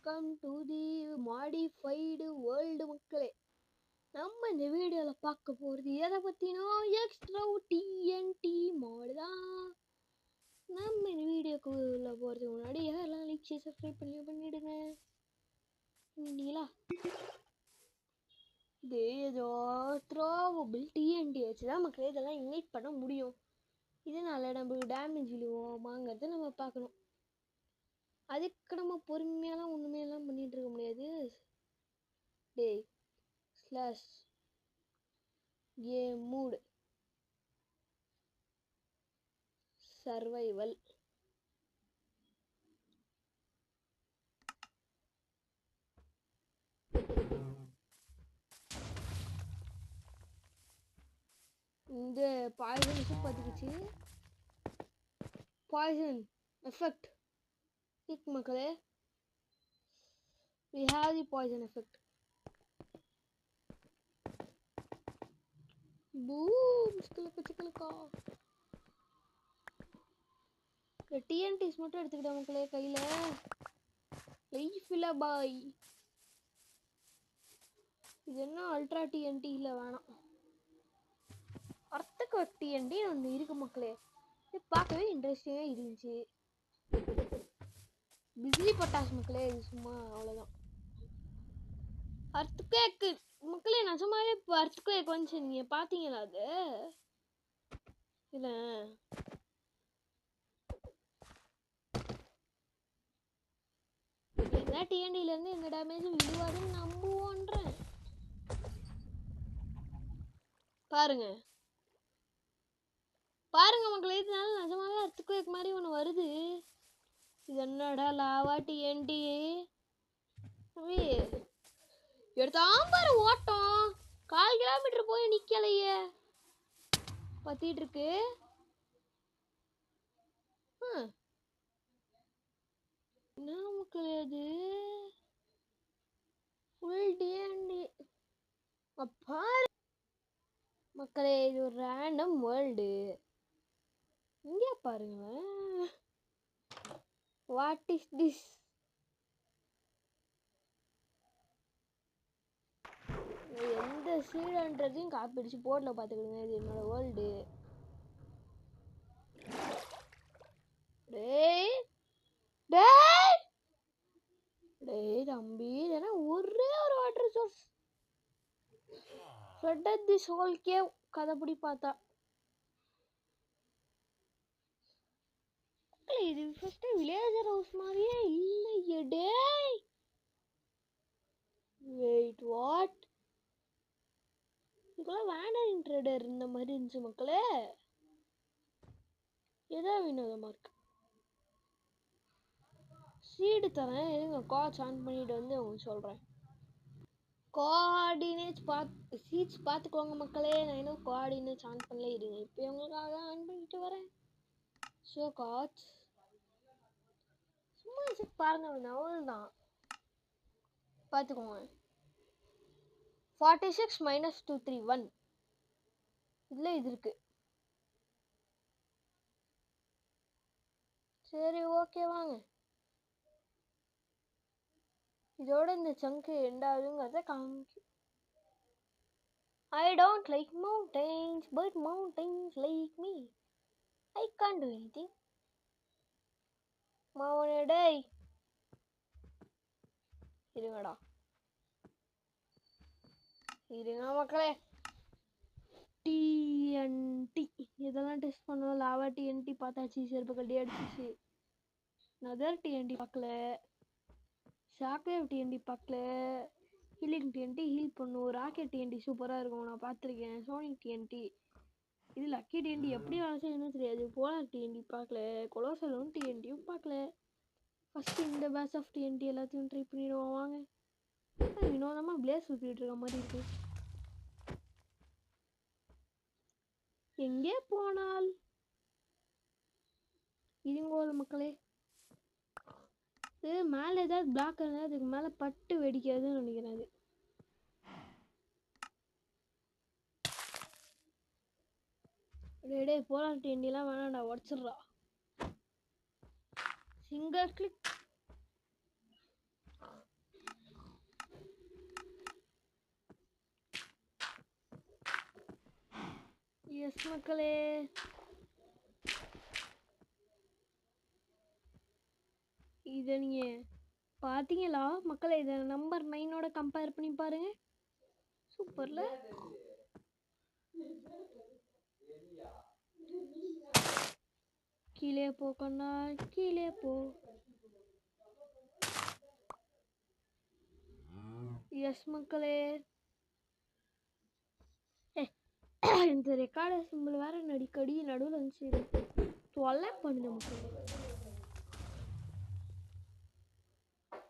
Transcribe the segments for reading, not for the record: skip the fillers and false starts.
Welcome to the modified world மக்களே. நம்ம இந்த வீடியோவில் பார்க்க போகிறது எதை பற்றினா எக்ஸ்ட்ரா டிஎன்டி மாடு தான். நம்ம இந்த வீடியோக்குள்ளே போகிறதுக்கு முன்னாடி யாரெல்லாம் லைக் செய்ய சப்ஸ்கிரைப் பண்ணிவிடுங்க. இல்லைங்களா, இது ஏதோ த்ரோவபிள் டிஎன்டி வச்சு தான் மக்களே இதெல்லாம் இன்வைட் பண்ண முடியும். இதனால நம்மளுக்கு டேமேஜ் விழுவோமாங்கிறத நம்ம பார்க்கணும். அதுக்கு நம்ம பொறுமையாலாம் ஒன்றுமே எல்லாம் பண்ணிட்டு இருக்க முடியாது. டேய் ஸ்லாஷ் கேம் மூடு சர்வைவல் இந்த பாய்சன் பார்த்துக்கிச்சு. பாய்சன் எஃபெக்ட் கிக் மக்களே, we have the poison effect. boom சிக்கலக்கா இந்த டிஎன்டிஸ் மட்டும் எடுத்துக்கிட்ட மக்களே கையில லைஃப் இல்ல பாய். இது என்ன அல்ட்ரா டிஎன்டி இல்ல, வேணாம். அர்த்தக்கு டிஎன்டி ஒன்று இருக்கு மக்களே, இது பார்க்கவே இன்ட்ரெஸ்டிங்காக இருந்துச்சு. பிஜிலி பட்டாசு மக்களே, இது சும்மா அவ்வளோதான். அர்த்குவேக் மக்களே, நிஜமாவே இப்போ அர்த்குவேக் வந்துச்சு, நீங்கள் பார்த்தீங்களா? அது இல்லை என்ன டிஎன்டிலேருந்து எந்த டேமேஜும் விழுவாதுன்னு நம்புவோன்றேன். பாருங்க பாருங்க மக்களே, இதனால நிஜமாவே அர்த்குவேக் மாதிரி ஒன்று வருது. இது என்னடா லாவா டிஎன்டி எடுத்தான் பாரு ஓட்டம். 1/4 கிலோமீட்டர் போய் நிக்கலையே, பத்திட்டு இருக்கு. என்ன மக்களே, அது ஃபுல் டிஎன்டி. பாரு மக்களே, இது ஒரு ரேண்டம் வேர்ல்டு. இங்கே பாருங்க, வாட் இஸ் திஸ்? எந்த சீடன்றதையும் காப்பி அடிச்சு போர்டில் பார்த்துக்கிடுங்க. இது என்னோட வேர்ல்டு. டேய் டேய் டேய் தம்பி, ஏன்னா ஒரே ஒரு water source flooded this whole cave. கதைப்படி பார்த்தா இது ஃபர்ஸ்ட் வில்லேஜர் ஹவுஸ் மாதிரியே இல்லையே. டேய் வெயிட், வாட்? இதுக்கெல்லாம் வேண்டரிங் ட்ரேடர் இந்த மாதிரி இருந்துச்சு மக்களே. ஏதோ வினோதமாக இருக்கு. சீடு தரேன், இருங்க காட்ஸ் ஆன் பண்ணிட்டு வந்து உங்களுக்கு சொல்கிறேன். கோஆர்டினேட்ஸ் சீட்ஸ் பார்த்துக்கோங்க மக்களே. நான் இன்னும் கோஆர்டினேட்ஸ் ஆன் பண்ணல, இருங்க இப்போ உங்களுக்காக ஆன் பண்ணிட்டு வரேன். ஸோ காட்ஸ் சும்மா பாருங்க, நவல் தான் பார்த்துக்கோங்க. 46 - 231 இதில் இது இருக்கு. சரி ஓகே வாங்க, இதோட இந்த சங்கு எண்டாவதுங்கிறத காமிக்கும். I don't like mountains, but mountains like me. I can't do anything. மாவனே டேய் இருங்கடா, இருங்க மக்களே. டிஎன்டி இதெல்லாம் டெஸ்ட் பண்ணோம். லாவா டிஎன்டி பார்த்தாச்சு, செருப்பு கட்டி அடிச்சிச்சு. நதர் டிஎன்டி பார்க்கல, ஷாக்வேவ் டிஎன்டி பார்க்கல, ஹீலிங் டிஎன்டி ஹீல் பண்ணும், ராக்கெட் டிஎன்டி சூப்பராக இருக்கும், நான் பார்த்துருக்கேன். சோனிக் டிஎன்டி, இது லக்கி டிஎன்டி எப்படி வேலை செய்யணும்னு தெரியாது. போலார் டிஎன்டி பார்க்கல, கொலோசலும் டிஎன்டியும் பார்க்கல. ஃபஸ்ட்டு இந்த பேட்ச் ஆஃப் டிஎன்டி எல்லாத்தையும் ட்ரை பண்ணிடுவோம் வாங்க. வினோதமாக பிளேஸ் சுற்றிட்டு இருக்க மாதிரி இருக்கு. எங்கே போனால் இதுங்கோல மக்களே, இது மேலே ஏதாவது பிளாக் இருந்தால் அதுக்கு மேலே பட்டு வெடிக்காதுன்னு நினைக்கிறேன். அது டே போலார் டிஎன்டிலாம் வேணாண்டா, உடச்சிட்றா. சிங்கிள் கிளிக் எஸ் மக்களே, இதை நீங்கள் பார்த்தீங்களா மக்களே? இதை நம்பர் 9ஓட கம்பேர் பண்ணி பாருங்க. சூப்பர்ல. கீழே போ கண்ணா, கீழே போ. எஸ் மக்களே, இந்த ரெக்கார்டர் சிம்பிள் வேற நடிக்கடி நடுவில் வந்துச்சு, தொல்லை பண்ணுது மக்களே.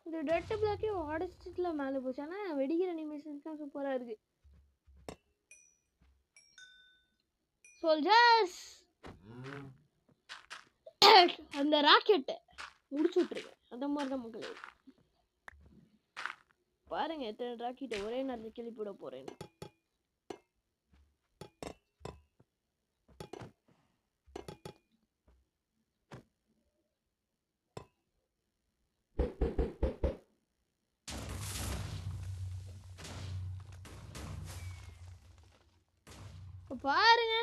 இந்த டெட் பிளாக்கே உடச்சிட்டுல மேலே போச்சு. ஆனால் வெடிக்கிற அனிமேஷன்ஸ் தான் சூப்பராக இருக்கு. சோல்ஜர்ஸ், அந்த ராக்கெட்டை முடிச்சு விட்டுருக்கேன். அந்த மாதிரி தான் மக்களே. பாருங்க எத்தனை ராக்கெட்டை ஒரே நேரத்தில் கிளப்பி விட போறேன். பாருங்க,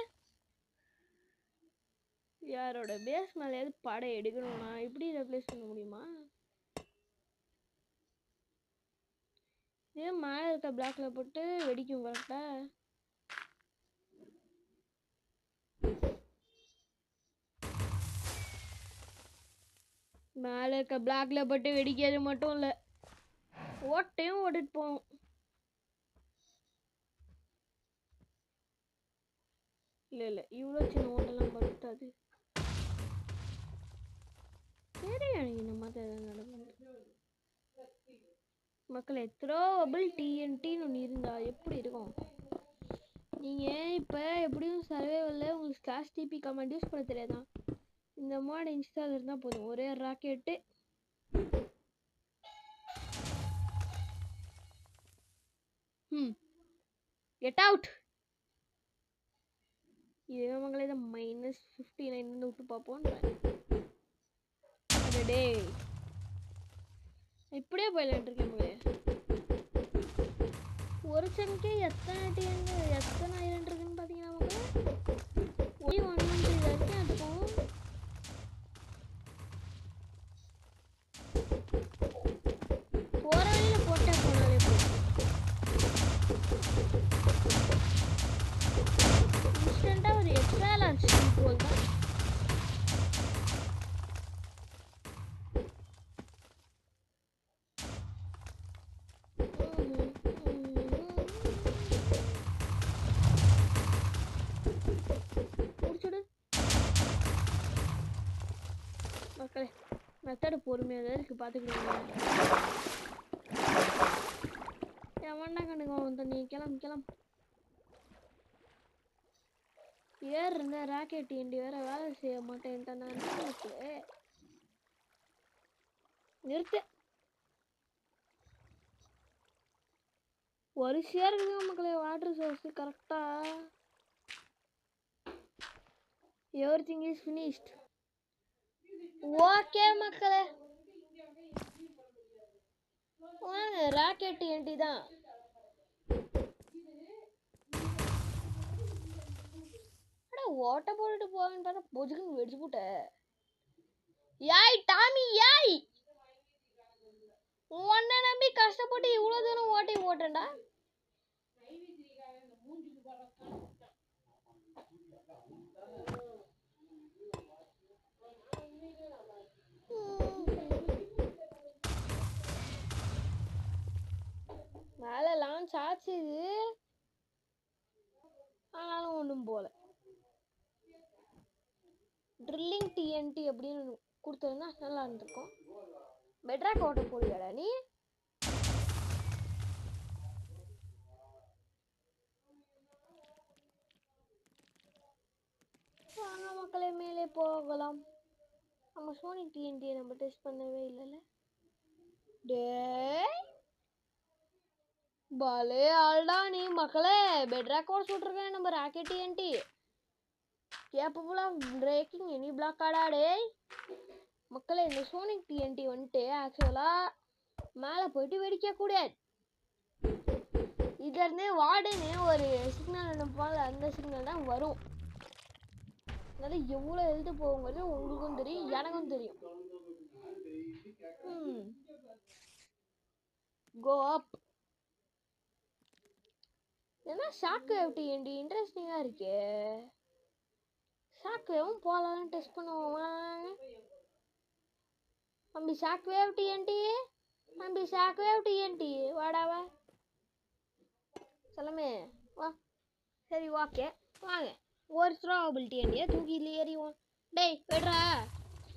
யாரோட பேஸ் மேலேயாவது படம் எடுக்கணும்னா இப்படி ரெப்ளேஸ் பண்ண முடியுமா? இதே மேலே இருக்க பிளாக்ல போட்டு வெடிக்கும் கரெக்டா? மேலே இருக்க பிளாக்ல போட்டு வெடிக்கிறது மட்டும் இல்லை, ஓட்டையும் ஓட்டிட்டு போவோம். இல்லை இவ்வளோ சின்ன ஓட்டெல்லாம் படுத்தாது. சரி, எனக்கு இந்த மாதிரி நடக்கும் மக்களே. த்ரோவபிள் டிஎன்டின்னு ஒன்று இருந்தா எப்படி இருக்கும்? நீங்கள் இப்போ எப்படியும் சர்வேவரில் உங்களுக்கு ஸ்லாஷ் டிபி கமாண்ட் யூஸ் பண்ண தெரியாதான்? இந்த மாட் இன்ஸ்டால் இருந்தால் போதும், ஒரே ராக்கெட்டு கெட் அவுட். இதே மங்களே இதை -59 விட்டு பார்ப்போன்றேன். டே இப்படியே போயிட்டு இருக்கேன் மகளே. ஒரு செகண்ட்கே எத்தனை ஐரன் இருக்குன்னு பார்த்தீங்கன்னா மகளே, 113 வரைக்கும் எடுக்கும். போகிற வழியில் போட்டே போனாலே இன்ஸ்டண்ட்டாக ஒரு எக்ஸ்ட்ரா லான்ச் போல் தான். மக்களே மெத்தடு பொறுமையாக தான் இருக்குது, பார்த்துக்கிடுங்க. எவன்டா கண்டுக்குவான் வந்து? நீ கிளம்பு. ஏர் இருந்த ராக்கெட் ஏண்டி வேற வேலை செய்ய மாட்டேன்ட்டேன் நான். நிறுத்து. வரிசையா இருக்குங்க மக்களே வாட்டர் சோர்ஸ். கரெக்டா எவ்ரிதிங் இஸ் ஃபினிஷ்ட். ஓகே மக்களே, ராக்கெட் ஏண்டி தான். ஓட்ட போட்டுட்டு போவேன்னு பார்த்தா பொஜுக்குன்னு வெடிச்சு போட்ட. யாய் டாமி யாய், உன்னை நம்பி கஷ்டப்பட்டு இவ்வளோ தூரம் ஓட்டேன்டா. மேலே லான்ச் ஆச்சு இது, ஆனாலும் ஒன்றும் போல. ட்ரில்லிங் டிஎன்டி அப்படின்னு கொடுத்ததுன்னா நல்லா இருந்திருக்கும். பெட்ராக் ஓட்ட போடுவியாடா நீ? வாங்க மக்களே மேலே போகலாம். நம்ம சோனிக் டிஎன்டியை நம்ம டெஸ்ட் பண்ணவே இல்லைல்ல. டே பலே ஆல்டா நீ மக்களே. பெட்ராக் ஓட சுட்டுருக்கேன் நம்ம rocket TNT. Capable of breaking any block ஆடா டே மக்களே. இந்த சோனிக் டிஎன்டி வந்துட்டு ஆக்சுவலாக மேலே போயிட்டு வெடிக்கக்கூடாது. இதுலேருந்தே வார்டுன்னு ஒரு சிக்னல் அனுப்புவாங்க, அந்த சிக்னல் தான் வரும். அதனால எவ்வளோ எழுத போகுங்கிறது உங்களுக்கும் தெரியும், எனக்கும் தெரியும். கோ அப். ஏன்னா ஷாக் வேவ் டிஎன்டி இன்ட்ரெஸ்டிங்காக இருக்கே. ஷாக் வேவும் போகலாம், டெஸ்ட் பண்ணுவோம். தம்பி ஷாக் வேவ் டிஎன்டி, தம்பி ஷாக் வேவ் டிஎன்டி, வாடாவா சொல்லமே வா. சரி ஓகே வாங்க, ஒரு த்ரோவபிள் டிஎன்டியை தூக்கி இல்லை ஏறிவோம். டேய் விடுறா.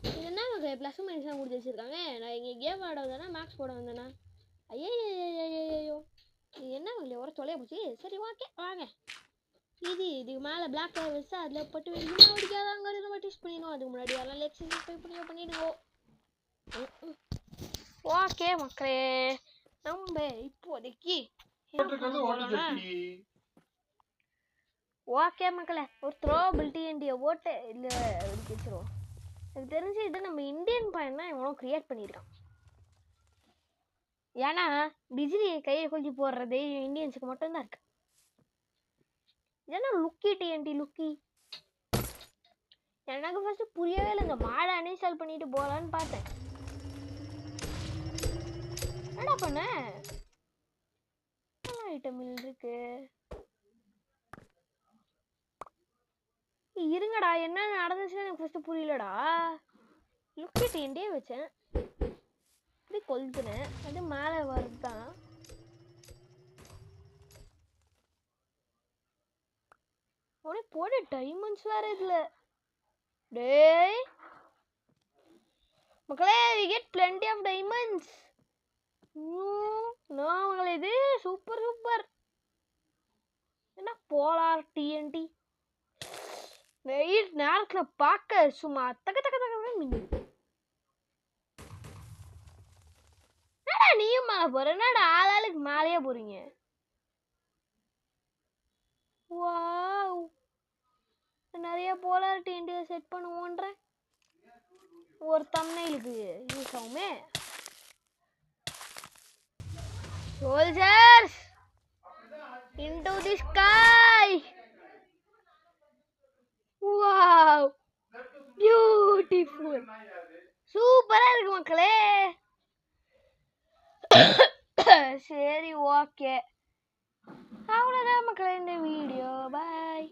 இது என்ன ப்ளஸ் மைனஸ்லாம் கொடுத்து வச்சுருக்காங்க. நான் இங்கே கேம் ஆட வந்தேன்னா மேக்ஸ் போட வந்தேன்னா. ஐயோ இது என்ன இல்லை ஒரு தொலைய போச்சு. சரி ஓகே வாங்க. இதுக்கு மேலே பிளாக் கலர் வச்சு அதில் போட்டு வெடிக்குமா வெடிக்காதாங்கிறது நம்ம டெஸ்ட் பண்ணிடணும். அதுக்கு முன்னாடி அதெல்லாம் லைக் சப்ஸ்கிரைப் பண்ணிடுவோம். ஓகே மக்களே, நம்ம இப்போதைக்கு ஓகே மக்களே ஒரு த்ரோவபிள் டிஎன்டியை ஓட்டு இல்லை வெடிக்க வச்சுருவோம். எனக்கு தெரிஞ்சு இது நம்ம இந்தியன் பையன் தான் இவனும் கிரியேட் பண்ணியிருக்கான். ஏன்னா பிஜிலியை கையை கொஞ்சி போடுறது இந்தியன்ஸுக்கு மட்டும்தான் இருக்கு. ஏன்னா லுக்கி டிஎன்டி லுக்கி. எனக்கு ஃபர்ஸ்ட் புரியவே இல்லை. இந்த மாடை அன்இன்ஸ்டால் பண்ணிட்டு போகலான்னு பார்த்தேன். என்னடா பண்ண ஐட்டம் இருக்கு. இருங்கடா என்ன நடந்துச்சுன்னு எனக்கு ஃபர்ஸ்ட் புரியலடா. லுக்கி டிஎன்டியே வச்சேன், இப்படி கொளுத்துனேன், அது மேலே வருதுதான். உனக்கு போட டைமண்ட்ஸ் வேற இதுல. டேய் மக்களே, we get plenty of diamonds. நான் மகளே இது சூப்பர் சூப்பர். என்ன போலார் டிஎன்டி வெயிட் நேரத்தில் பார்க்க சும்மா தக்க தக்க தக்க மின்னி. என்னடா நீயும் மேலே போற, என்னடா ஆளாளுக்கு மேலேயே போறீங்க. வாவ், நிறைய போலார் டிஎன்டியை செட் பண்ணுவோன்ற ஒரு தம்ப்நெயிலுக்கு யூஸ் ஆகுமே. Soldiers into the sky. Wow, beautiful. சூப்பரா இருக்கு மக்களே. சரி ஓகே, அவ்வளோதான் மக்களே இந்த வீடியோ. பாய்.